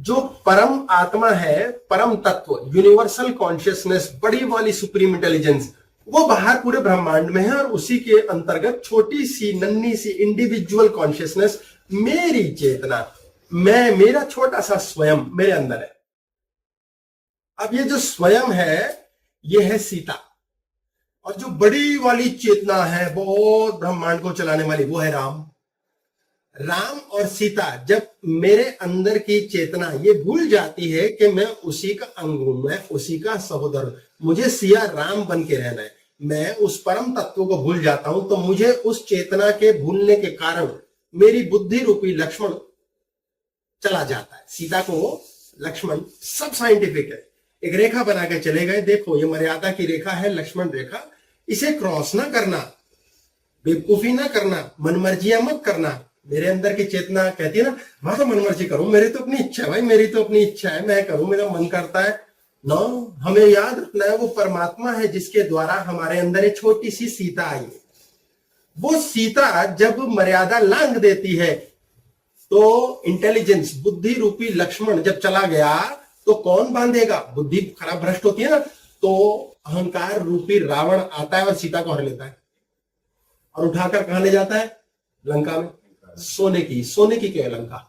जो परम आत्मा है, परम तत्व, यूनिवर्सल कॉन्शियसनेस, बड़ी वाली सुप्रीम इंटेलिजेंस, वो बाहर पूरे ब्रह्मांड में है और उसी के अंतर्गत छोटी सी नन्ही सी इंडिविजुअल कॉन्शियसनेस, मेरी चेतना, मैं, मेरा छोटा सा स्वयं मेरे अंदर है। अब ये जो स्वयं है ये है सीता, और जो बड़ी वाली चेतना है बहुत ब्रह्मांड को चलाने वाली वो है राम। राम और सीता, जब मेरे अंदर की चेतना ये भूल जाती है कि मैं उसी का अंग हूं, मैं उसी का सहोदर हूं, मुझे सिया राम बन के रहना है, मैं उस परम तत्व को भूल जाता हूं, तो मुझे उस चेतना के भूलने के कारण मेरी बुद्धि रूपी लक्ष्मण चला जाता है। सीता को लक्ष्मण, सब साइंटिफिक है, एक रेखा बना के चले गए, देखो ये मर्यादा की रेखा है, लक्ष्मण रेखा, इसे क्रॉस ना करना, बेवकूफी ना करना, मनमर्जियां मत करना। मेरे अंदर की चेतना कहती है ना, मैं तो मनमर्जी करूं, मेरी तो अपनी इच्छा है भाई, मेरी तो अपनी इच्छा है, मैं करूं, मेरा मन करता है। नो, हमें याद रखना है वो परमात्मा है जिसके द्वारा हमारे अंदर एक छोटी सी सीता आई है। वो सीता जब मर्यादा लांघ देती है तो इंटेलिजेंस, बुद्धि रूपी लक्ष्मण जब चला गया तो कौन बांधेगा? बुद्धि खराब भ्रष्ट होती है ना, तो अहंकार रूपी रावण आता है और सीता को हर लेता है और उठाकर कहां ले जाता है? लंका में। सोने की क्या है लंका?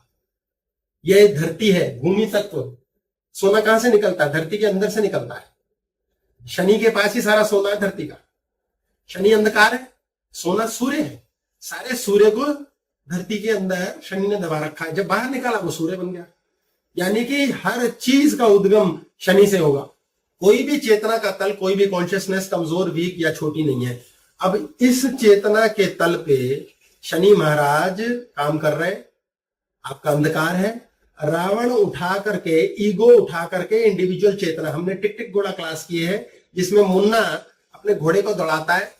यह धरती है, भूमि तत्व। सोना कहां से निकलता है? धरती के अंदर से निकलता है। शनि के पास ही सारा सोना है धरती का। शनि अंधकार है, सोना सूर्य है। सारे सूर्य को धरती के अंदर शनि ने दबा रखा है, जब बाहर निकाला वो सूर्य बन गया। यानी कि हर चीज का उद्गम शनि से होगा। कोई भी चेतना का तल, कोई भी कॉन्शियसनेस कमजोर, वीक या छोटी नहीं है। अब इस चेतना के तल पे शनि महाराज काम कर रहे हैं, आपका अंधकार है। रावण उठा करके, ईगो उठा करके इंडिविजुअल चेतना, हमने टिक टिक घोड़ा क्लास की है जिसमें मुन्ना अपने घोड़े को दौड़ाता है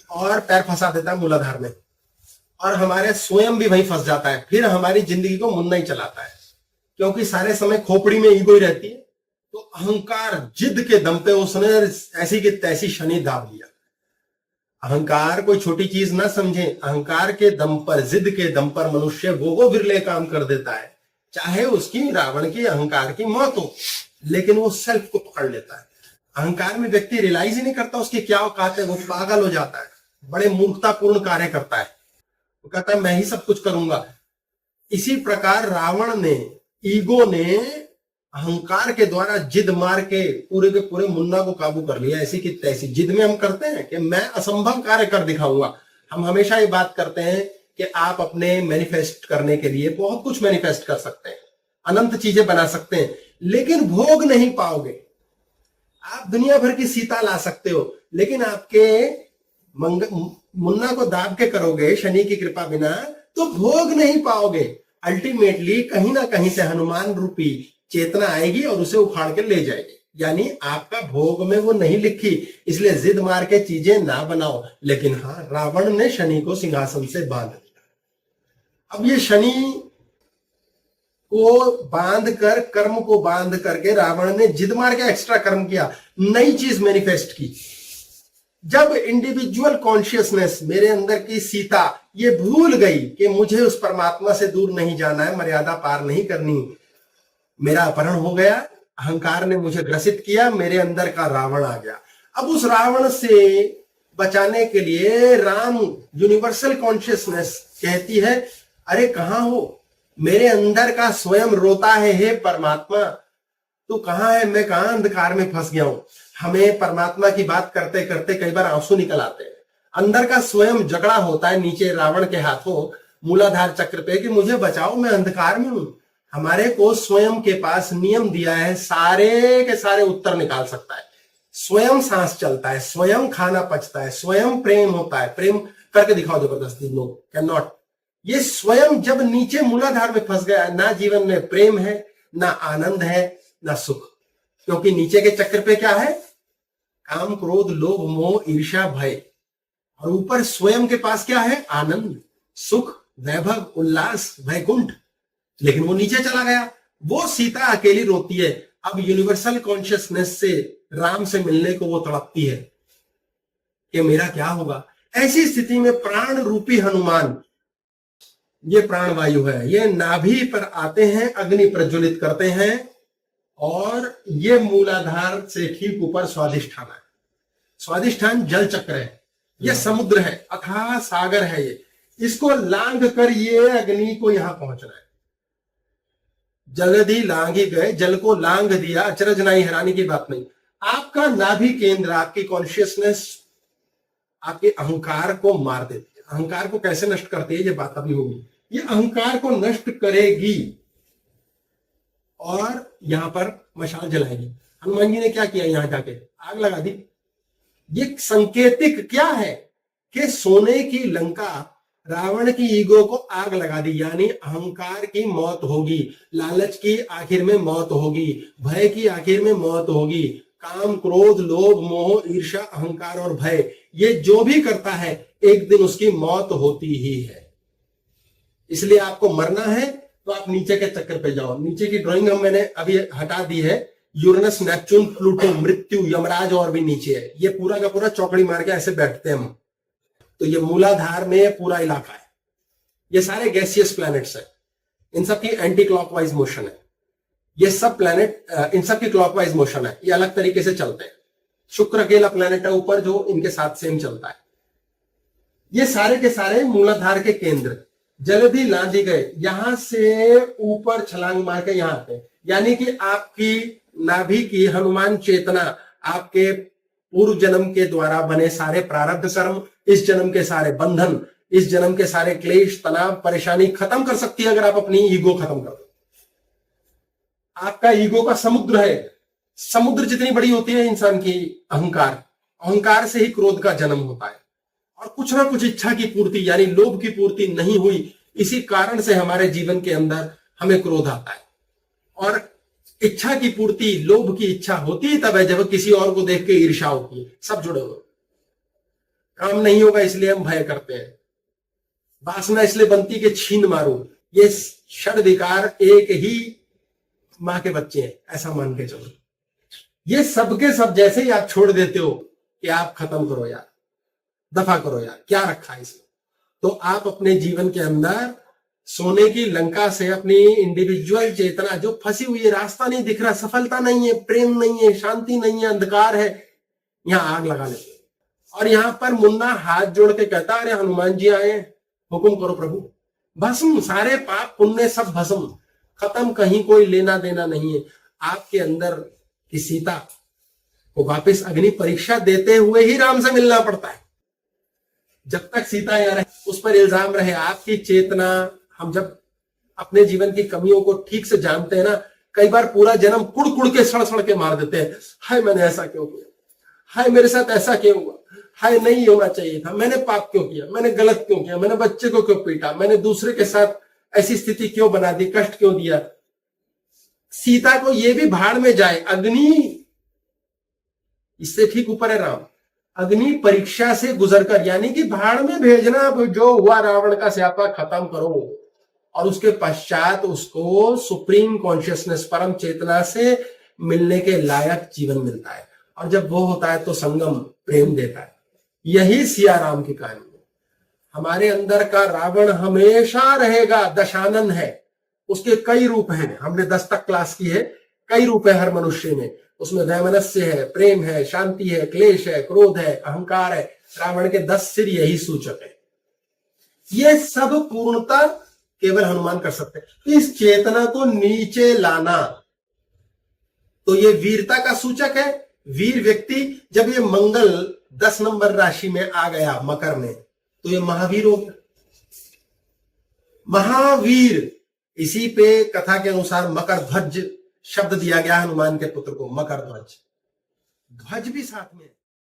और पैर फंसा देता है मूलाधार में, और हमारे स्वयं भी वहीं फंस जाता है। फिर हमारी जिंदगी को मुन्ना ही चलाता है, क्योंकि सारे समय खोपड़ी में ईगो ही रहती है। तो अहंकार जिद के दम पे उसने ऐसी की तैसी शनि दाब लिया। अहंकार कोई छोटी चीज ना समझे, अहंकार के दम पर, जिद के दम पर मनुष्य वो विरले काम कर देता है, चाहे उसकी, रावण की, अहंकार की मौत हो, लेकिन वो सेल्फ को पकड़ लेता है। अहंकार में व्यक्ति रियलाइज ही नहीं करता उसकी क्या औकात है, वो पागल हो जाता है, बड़े मूर्खतापूर्ण कार्य करता है, वो कहता है मैं ही सब कुछ करूंगा। इसी प्रकार रावण ने, ईगो ने अहंकार के द्वारा जिद मार के पूरे मुन्ना को काबू कर लिया। ऐसी की तैसी जिद में हम करते हैं कि मैं असंभव कार्य कर दिखाऊंगा। हम हमेशा ये बात करते हैं कि आप अपने मैनिफेस्ट करने के लिए बहुत कुछ मैनिफेस्ट कर सकते हैं, अनंत चीजें बना सकते हैं, लेकिन भोग नहीं पाओगे। आप दुनिया भर की सीता ला सकते हो, लेकिन आपके मुन्ना को दाब के करोगे शनि की कृपा बिना, तो भोग नहीं पाओगे। अल्टीमेटली कहीं ना कहीं से हनुमान रूपी चेतना आएगी और उसे उखाड़ के ले जाएगी। यानी आपका भोग में वो नहीं लिखी, इसलिए जिद मार के चीजें ना बनाओ। लेकिन हाँ, रावण ने शनि को सिंहासन से बांध दिया। अब ये शनि को बांध कर, कर्म को बांध करके रावण ने जिद मार के एक्स्ट्रा कर्म किया, नई चीज मैनिफेस्ट की। जब इंडिविजुअल कॉन्शियसनेस, मेरे अंदर की सीता, ये भूल गई कि मुझे उस परमात्मा से दूर नहीं जाना है, मर्यादा पार नहीं करनी, मेरा अपहरण हो गया, अहंकार ने मुझे ग्रसित किया, मेरे अंदर का रावण आ गया। अब उस रावण से बचाने के लिए राम, यूनिवर्सल कॉन्शियसनेस कहती है, अरे कहां हो? मेरे अंदर का स्वयं रोता है, हे परमात्मा तू कहां है? मैं कहां अंधकार में फंस गया हूं। हमें परमात्मा की बात करते करते कई बार आंसू निकल आते हैं। अंदर का स्वयं झगड़ा होता है नीचे रावण के हाथों मूलाधार चक्र पे कि मुझे बचाओ, मैं अंधकार में हूं। हमारे को स्वयं के पास नियम दिया है, सारे के सारे उत्तर निकाल सकता है, स्वयं सांस चलता है, स्वयं खाना पचता है, स्वयं प्रेम होता है। प्रेम करके दिखाओ जबरदस्ती, नो, कैन नॉट। ये स्वयं जब नीचे मूलाधार में फंस गया, ना जीवन में प्रेम है, ना आनंद है, ना सुख। क्योंकि नीचे के चक्र पे क्या है? काम, क्रोध, लोभ, मोह, ईर्ष्या, भय। और ऊपर स्वयं के पास क्या है? आनंद, सुख, वैभव, उल्लास, वैकुंठ। लेकिन वो नीचे चला गया। वो सीता अकेली रोती है। अब यूनिवर्सल कॉन्शियसनेस से, राम से मिलने को वो तड़पती है कि मेरा क्या होगा। ऐसी स्थिति में प्राण रूपी हनुमान ये प्राणवायु है, ये नाभि पर आते हैं, अग्नि प्रज्वलित करते हैं, और ये मूलाधार से ठीक ऊपर स्वादिष्ठान है। स्वादिष्ठान जल चक्र है, ये समुद्र है, अथाह सागर है, ये इसको लांघ कर ये अग्नि को यहां पहुंचना है। जलधि लांघी गए, जल को लांघ दिया, अचरज नहीं, हैरानी की बात नहीं। आपका नाभि केंद्र, आपकी कॉन्शियसनेस आपके अहंकार को मार देती है। अहंकार को कैसे नष्ट करती है, ये बात अभी होगी। ये अहंकार को नष्ट करेगी और यहां पर मशाल जलाएगी। हनुमान जी ने क्या किया, यहां जाके आग लगा दी। ये संकेतिक क्या है कि सोने की लंका, रावण की ईगो को आग लगा दी, यानी अहंकार की मौत होगी, लालच की आखिर में मौत होगी, भय की आखिर में मौत होगी। काम, क्रोध, लोभ, मोह, ईर्ष्या, अहंकार और भय, ये जो भी करता है एक दिन उसकी मौत होती ही है। इसलिए आपको मरना है तो आप नीचे के चक्कर पे जाओ। नीचे की ड्राइंग हम मैंने अभी हटा दी है। यूरेनस, नेपच्यून, प्लूटो, मृत्यु, यमराज और भी नीचे है। ये पूरा का पूरा चौकड़ी मार के ऐसे बैठते हैं हम। तो ये मूलाधार में पूरा इलाका है, ये सारे गैसियस प्लैनेट्स हैं, इन सब की एंटी क्लॉकवाइज मोशन है। ये सब प्लैनेट, इन सब की क्लॉकवाइज मोशन है, ये अलग तरीके से चलते हैं। शुक्र अकेला प्लैनेट है ऊपर जो इनके साथ सेम चलता है। ये सारे के सारे मूलाधार के केंद्र जल्दी लांघे गए, यहां से ऊपर छलांग मार के यहां आते हैं। यानी कि आपकी नाभि की हनुमान चेतना आपके पूर्व जन्म के द्वारा बने सारे प्रारब्ध कर्म, इस जन्म के सारे बंधन, इस जन्म के सारे क्लेश, तनाव, परेशानी खत्म कर सकती है अगर आप अपनी ईगो खत्म कर दो। आपका ईगो का समुद्र है, समुद्र जितनी बड़ी होती है इंसान की अहंकार, अहंकार से ही क्रोध का जन्म होता है। और कुछ ना कुछ इच्छा की पूर्ति यानी लोभ की पूर्ति नहीं हुई, इसी कारण से हमारे जीवन के अंदर हमें क्रोध आता है। और इच्छा की पूर्ति, लोभ की इच्छा होती ही तब है जब किसी और को देख के ईर्ष्या होती है। सब जुड़े हुए, काम नहीं होगा इसलिए हम भय करते हैं, वासना इसलिए बनती कि छीन मारूं। ये षड विकार एक ही मां के बच्चे हैं, ऐसा मान के चलो। ये सबके सब जैसे ही आप छोड़ देते हो कि आप खत्म करो यार, दफा करो यार, क्या रखा है इसमें, तो आप अपने जीवन के अंदर सोने की लंका से अपनी इंडिविजुअल चेतना जो फंसी हुई है, रास्ता नहीं दिख रहा, सफलता नहीं है, प्रेम नहीं है, शांति नहीं है, अंधकार है, यहां आग लगा लेते। और यहां पर मुन्ना हाथ जोड़ के कहता, अरे हनुमान जी आए, हुक्म करो प्रभु। भस्म, सारे पाप पुण्य सब भस्म, खत्म, कहीं कोई लेना देना नहीं है। आपके अंदर की सीता को वापस अग्नि परीक्षा देते हुए ही राम से मिलना पड़ता है। जब तक सीता यहाँ रहे उस पर इल्जाम रहे। आपकी चेतना, हम जब अपने जीवन की कमियों को ठीक से जानते हैं ना, कई बार पूरा जन्म कुड़ कुड़ के सड़ सड़ के मार देते हैं। हाय मैंने ऐसा क्यों किया, हाय मेरे साथ ऐसा क्यों हुआ, हाय नहीं होना चाहिए था, मैंने पाप क्यों किया, मैंने गलत क्यों किया, मैंने बच्चे को क्यों पीटा, मैंने दूसरे के साथ ऐसी स्थिति क्यों बना दी, कष्ट क्यों दिया। सीता को ये भी भाड़ में जाए, अग्नि इससे ठीक ऊपर है राम, अग्नि परीक्षा से गुजरकर, यानी कि भाड़ में भेजना, जो हुआ रावण का स्यापा खत्म करो, और उसके पश्चात उसको सुप्रीम कॉन्शियसनेस, परम चेतना से मिलने के लायक जीवन मिलता है। और जब वो होता है तो संगम प्रेम देता है। यही सिया राम की कहानी है। हमारे अंदर का रावण हमेशा रहेगा, दशानन है, उसके कई रूप हैं, हमने 10 तक क्लास की है, कई रूप है हर मनुष्य में। उसमें वैमनस्य है, प्रेम है, शांति है, क्लेश है, क्रोध है, अहंकार है। रावण के 10 सिर यही सूचक है। ये सब पूर्णता केवल हनुमान कर सकते हैं। इस चेतना को नीचे लाना, तो ये वीरता का सूचक है। वीर व्यक्ति, जब ये मंगल 10 नंबर राशि में आ गया मकर में, तो ये महावीर हो गया। महावीर, इसी पे कथा के अनुसार मकर ध्वज शब्द दिया गया हनुमान के पुत्र को, मकर ध्वज, ध्वज भी साथ में।